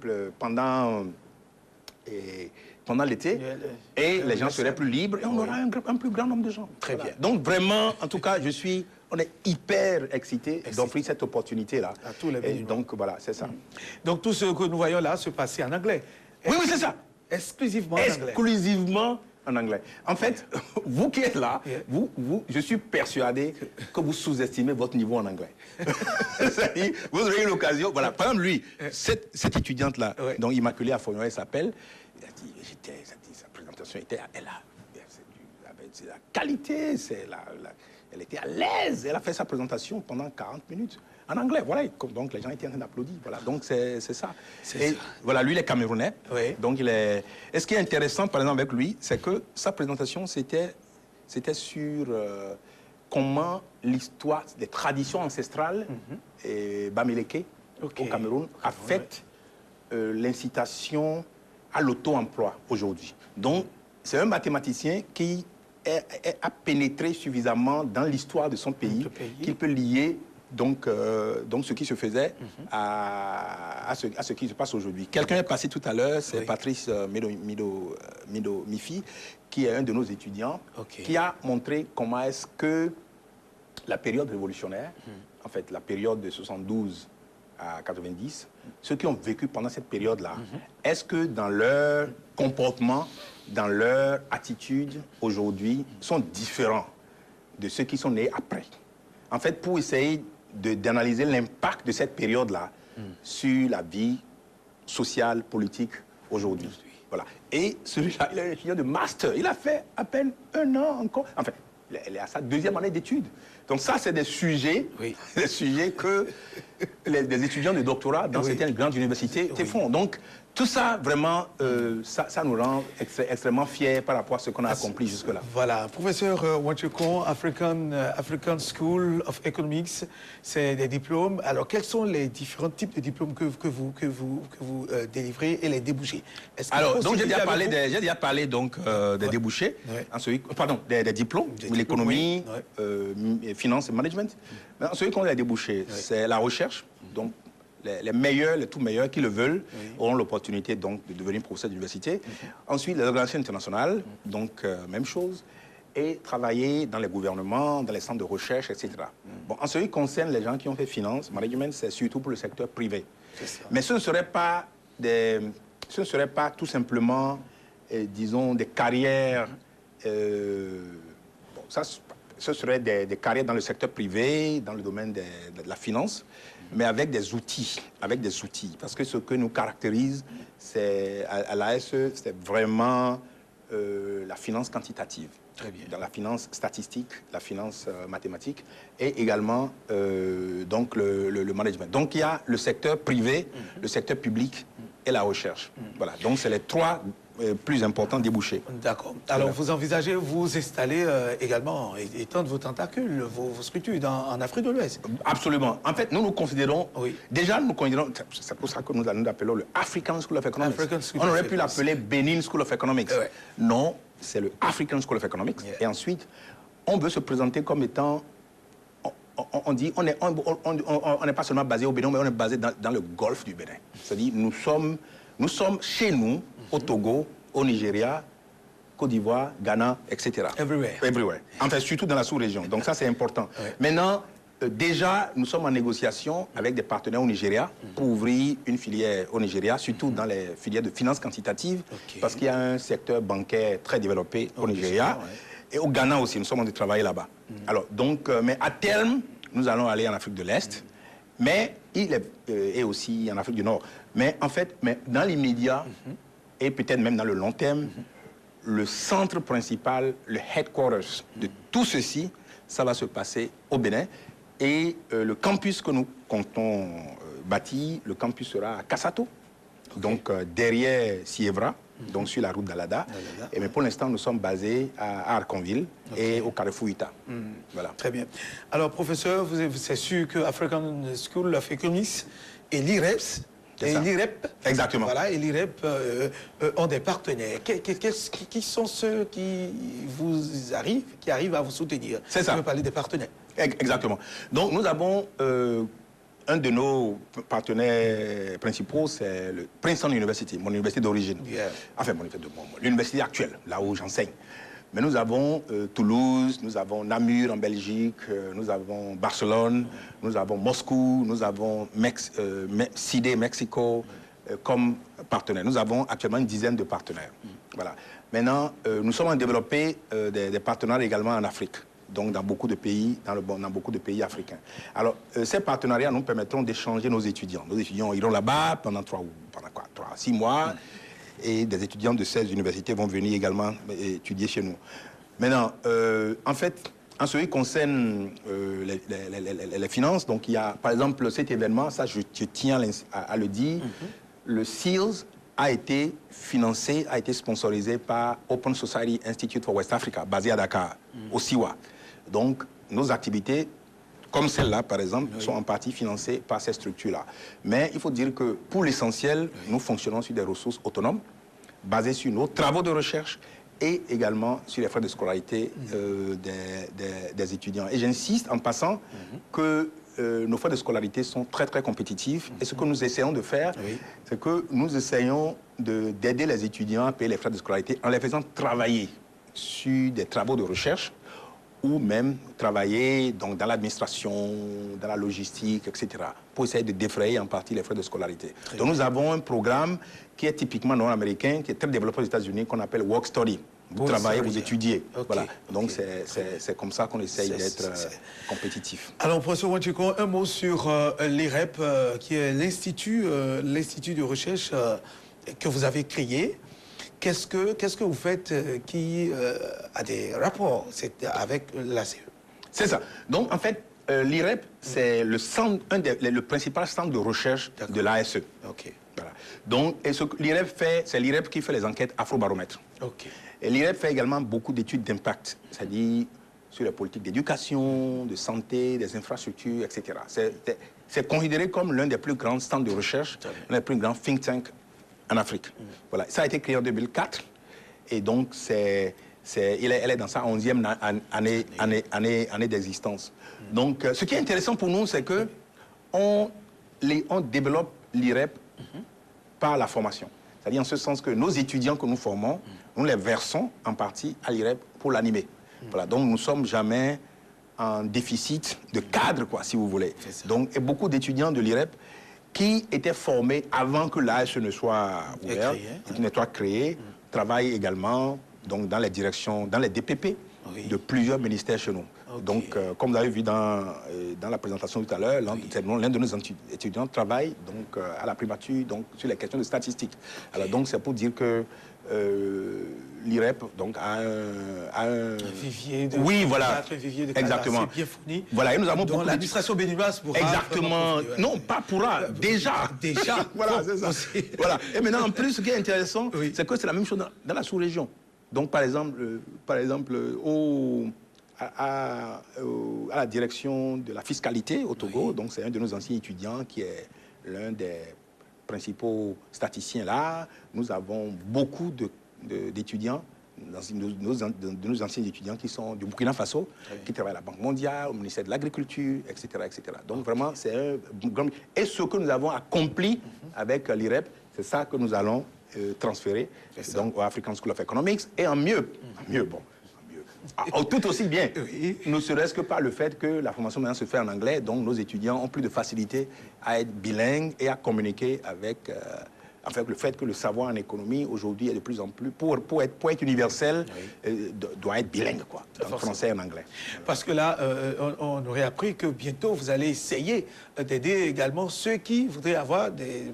exemple, pendant l'été, et les gens seraient plus libres, et on aura un plus grand nombre de gens. Très bien. Donc vraiment, en tout cas, on est hyper excités d'offrir cette opportunité-là. À tous les bénévoles. Donc voilà, c'est ça. Donc tout ce que nous voyons là se passer en anglais. Oui, c'est ça. Exclusivement en anglais. Exclusivement en anglais. En fait, vous qui êtes là, je suis persuadé que vous sous-estimez votre niveau en anglais. C'est-à-dire, vous aurez eu l'occasion, voilà, par exemple lui, cette étudiante-là, dont Immaculée Afonoé s'appelle, elle a dit, sa présentation était, c'est la qualité, elle était à l'aise, elle a fait sa présentation pendant 40 minutes. En anglais, voilà, donc les gens étaient en train d'applaudir, voilà, donc c'est ça. Et voilà, lui, il est camerounais, donc et ce qui est intéressant, par exemple, avec lui, c'est que sa présentation, c'était sur comment l'histoire, les traditions ancestrales, et Bamileke, au Cameroun, a fait l'incitation à l'auto-emploi aujourd'hui. Donc, c'est un mathématicien qui a pénétré suffisamment dans l'histoire de son pays, qu'il peut lier donc ce qui se faisait à ce qui se passe aujourd'hui. Quelqu'un est passé tout à l'heure, c'est Patrice Mifi, qui est un de nos étudiants, qui a montré comment est-ce que la période révolutionnaire, en fait la période de 72 à 90, ceux qui ont vécu pendant cette période-là, est-ce que dans leur comportement, dans leur attitude aujourd'hui, sont différents de ceux qui sont nés après? En fait, pour essayer d'analyser l'impact de cette période-là sur la vie sociale, politique aujourd'hui. Voilà. Et celui-là, il est un étudiant de master. Il a fait à peine 1 an encore. Enfin, il est à sa 2e année d'études. Donc ça, c'est des sujets que des étudiants de doctorat dans certaines grandes universités font. Donc, tout ça, vraiment, ça nous rend extrêmement fiers par rapport à ce qu'on a accompli jusque-là. Voilà. Professeur Nwachukwu, African School of Economics, c'est des diplômes. Alors, quels sont les différents types de diplômes que vous délivrez et les débouchés? Alors, donc, j'ai déjà parlé donc, des débouchés, pardon, des diplômes, l'économie, finance et management. Mais celui qu'on a les débouchés, c'est la recherche. Donc, les meilleurs, les tout meilleurs qui le veulent auront l'opportunité donc de devenir professeur d'université. Ensuite, les organisations internationales, donc même chose, et travailler dans les gouvernements, dans les centres de recherche, etc. Bon, en ce qui concerne les gens qui ont fait finance, management, c'est surtout pour le secteur privé. Mais ce ne serait pas tout simplement, disons, des carrières. Ce serait des carrières dans le secteur privé, dans le domaine de la finance, mais avec des outils. Parce que ce que nous caractérise, c'est à l'ASE, c'est vraiment la finance quantitative. Très bien. Dans la finance statistique, la finance mathématique, et également donc le management. Donc il y a le secteur privé, le secteur public et la recherche. Voilà. Donc c'est les 3 plus importants débouchés. D'accord. Alors, vous envisagez vous installer également, étendre vos tentacules, vos structures en Afrique de l'Ouest? Absolument. En fait, nous considérons, déjà nous considérons, c'est pour ça que nous l'appelons le African School of Economics. On aurait pu l'appeler Benin School of Economics. Non, c'est le African School of Economics. Et ensuite, on veut se présenter comme étant, on dit, on n'est pas seulement basé au Bénin, mais on est basé dans le golfe du Bénin. C'est-à-dire, nous sommes chez nous, au Togo, au Nigeria, Côte d'Ivoire, Ghana, etc. Everywhere. Enfin, surtout dans la sous-région. Donc ça, c'est important. Maintenant, déjà, nous sommes en négociation avec des partenaires au Nigeria pour ouvrir une filière au Nigeria, surtout dans les filières de finance quantitative, parce qu'il y a un secteur bancaire très développé au Nigeria. Et au Ghana aussi, nous sommes en train de travailler là-bas. Alors, donc, mais à terme, nous allons aller en Afrique de l'Est, mais et aussi en Afrique du Nord. Mais en fait, dans l'immédiat, et peut-être même dans le long terme, le centre principal, le headquarters de tout ceci, ça va se passer au Bénin. Et le campus que nous comptons bâtir, le campus sera à Kassato, donc derrière Sievra, donc sur la route d'Alada. Mais pour l'instant, nous sommes basés à Arconville et au Carrefour Ita. Voilà. Très bien. Alors, professeur, c'est sûr que African School of Economics et l'IREPS, l'IREP, exactement. Voilà, et l'IREP ont des partenaires. Qui sont ceux qui arrivent à vous soutenir? C'est ça. Vous parler des partenaires. Exactement. Donc, nous avons un de nos partenaires principaux, c'est le Princeton University, mon université d'origine. Enfin, l'université actuelle, là où j'enseigne. Mais nous avons Toulouse, nous avons Namur en Belgique, nous avons Barcelone, nous avons Moscou, nous avons Sydney, Mexico, comme partenaires. Nous avons actuellement une dizaine de partenaires. Voilà. Maintenant, nous sommes en développer des partenaires également en Afrique. Donc dans beaucoup de pays, dans beaucoup de pays africains. Alors, ces partenariats nous permettront d'échanger nos étudiants. Nos étudiants iront là-bas pendant 3 à 6 mois, et des étudiants de ces universités vont venir également étudier chez nous. Maintenant, en fait, en ce qui concerne les finances, donc il y a, par exemple, cet événement, ça je tiens à le dire, le SEALS a été financé, a été sponsorisé par Open Society Institute for West Africa, basé à Dakar, au SIWA. Donc, nos activités, comme celle-là, par exemple, sont en partie financées par ces structures-là. Mais il faut dire que, pour l'essentiel, nous fonctionnons sur des ressources autonomes, basées sur nos travaux de recherche et également sur les frais de scolarité des étudiants. Et j'insiste en passant que nos frais de scolarité sont très, très compétitifs. Et ce que nous essayons de faire, c'est que nous essayons d'aider les étudiants à payer les frais de scolarité en les faisant travailler sur des travaux de recherche ou même travailler donc, dans l'administration, dans la logistique, etc., pour essayer de défrayer en partie les frais de scolarité. Donc nous avons un programme qui est typiquement nord-américain, qui est très développé aux États-Unis, qu'on appelle Work Study. Vous travaillez, vous étudiez. Voilà. Donc c'est comme ça qu'on essaye d'être compétitif. Alors, professeur Wanchiko, un mot sur l'IREP, qui est l'institut de recherche que vous avez créé. Qu'est-ce que vous faites qui a des rapports avec l'ACE? C'est ça. Donc, en fait, l'IREP, c'est le principal centre de recherche de l'ASE. Voilà. Donc, l'IREP c'est l'IREP qui fait les enquêtes Afrobaromètre. Et l'IREP fait également beaucoup d'études d'impact, c'est-à-dire sur les politiques d'éducation, de santé, des infrastructures, etc. C'est considéré comme l'un des plus grands centres de recherche, l'un des plus grands think tanks en Afrique. Voilà. Ça a été créé en 2004 et donc elle est dans sa 11e année d'existence. Donc ce qui est intéressant pour nous, c'est que on développe l'IREP par la formation. C'est-à-dire en ce sens que nos étudiants que nous formons, nous les versons en partie à l'IREP pour l'animer. Voilà. Donc nous ne sommes jamais en déficit de cadre, quoi, si vous voulez. Donc, et beaucoup d'étudiants de l'IREP qui étaient formés avant que l'ASE ne soit ouvert, ne soit créé, travaillent également donc, dans les directions, dans les DPP de plusieurs ministères chez nous. Donc, comme vous avez vu dans la présentation tout à l'heure, l'un de nos étudiants travaille donc, à la primature donc, sur les questions de statistiques. Alors, donc, c'est pour dire que l'IREP donc, a un vivier de... Oui, voilà. Un vivier de exactement. Bien fourni. Voilà, et nous avons beaucoup l'administration béninoise pourra... Exactement. Non, pas pourra. Déjà. Déjà. Voilà, c'est ça. Voilà. Et maintenant, en plus, ce qui est intéressant, c'est que c'est la même chose dans la sous-région. Donc, par exemple à la direction de la fiscalité au Togo, donc c'est un de nos anciens étudiants qui est l'un des principaux statisticiens là. Nous avons beaucoup d'étudiants, de nos anciens étudiants qui sont du Burkina Faso, qui travaillent à la Banque mondiale, au ministère de l'Agriculture, etc., etc. Donc vraiment, c'est un grand... Et ce que nous avons accompli avec l'IREP, c'est ça que nous allons transférer donc, au African School of Economics, et en mieux, tout aussi bien, ne serait-ce que par le fait que la formation maintenant se fait en anglais, donc nos étudiants ont plus de facilité à être bilingues et à communiquer avec le fait que le savoir en économie aujourd'hui est de plus en plus, pour être universel, doit être bilingue, quoi, en français et en anglais. Parce que là, on aurait appris que bientôt vous allez essayer d'aider également ceux qui voudraient avoir des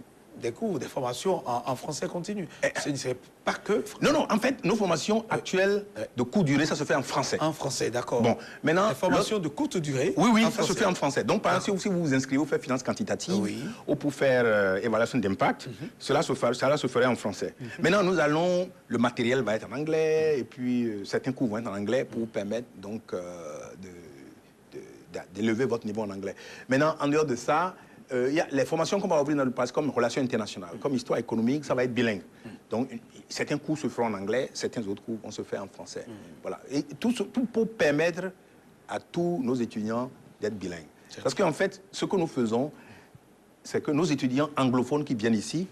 cours, des formations en français continu. Ce ne serait pas que français. Non, en fait, nos formations actuelles de courte durée, ça se fait en français. En français, d'accord. Bon, maintenant... Les formations de courte durée, oui, ça se fait en français. Donc, par exemple, si vous vous inscrivez, vous faites finance quantitative ou pour faire évaluation d'impact, cela se ferait en français. Maintenant, le matériel va être en anglais, et puis certains cours vont être en anglais pour permettre donc d'élever votre niveau en anglais. Maintenant, en dehors de ça, il y a les formations qu'on va ouvrir dans le passé comme relations internationales, comme histoire économique, ça va être bilingue. Donc, certains cours se feront en anglais, certains autres cours vont se faire en français. Voilà. Et tout pour permettre à tous nos étudiants d'être bilingues. Parce qu'en fait, ce que nous faisons, c'est que nos étudiants anglophones qui viennent ici